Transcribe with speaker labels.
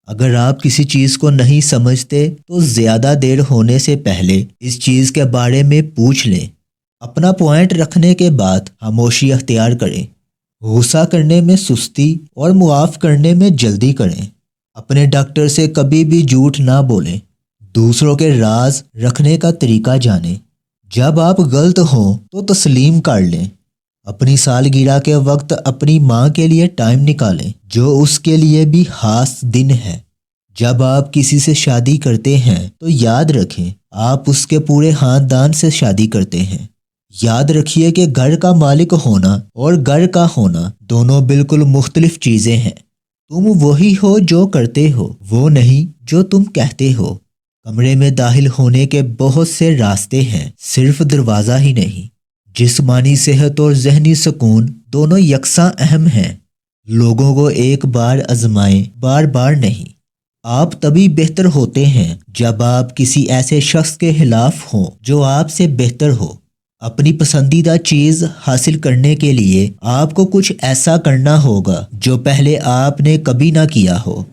Speaker 1: اگر آپ کسی چیز کو نہیں سمجھتے تو زیادہ دیر ہونے سے پہلے اس چیز کے بارے میں پوچھ لیں۔ اپنا پوائنٹ رکھنے کے بعد خاموشی اختیار کریں۔ غصہ کرنے میں سستی اور معاف کرنے میں جلدی کریں۔ اپنے ڈاکٹر سے کبھی بھی جھوٹ نہ بولیں۔ دوسروں کے راز رکھنے کا طریقہ جانیں۔ جب آپ غلط ہوں تو تسلیم کر لیں۔ اپنی سالگرہ کے وقت اپنی ماں کے لیے ٹائم نکالیں، جو اس کے لیے بھی خاص دن ہے۔ جب آپ کسی سے شادی کرتے ہیں تو یاد رکھیں آپ اس کے پورے خاندان سے شادی کرتے ہیں۔ یاد رکھیے کہ گھر کا مالک ہونا اور گھر کا ہونا دونوں بالکل مختلف چیزیں ہیں۔ تم وہی ہو جو کرتے ہو، وہ نہیں جو تم کہتے ہو۔ کمرے میں داخل ہونے کے بہت سے راستے ہیں، صرف دروازہ ہی نہیں۔ جسمانی صحت اور ذہنی سکون دونوں یکساں اہم ہیں۔ لوگوں کو ایک بار آزمائیں، بار بار نہیں۔ آپ تبھی بہتر ہوتے ہیں جب آپ کسی ایسے شخص کے خلاف ہوں جو آپ سے بہتر ہو۔ اپنی پسندیدہ چیز حاصل کرنے کے لیے آپ کو کچھ ایسا کرنا ہوگا جو پہلے آپ نے کبھی نہ کیا ہو۔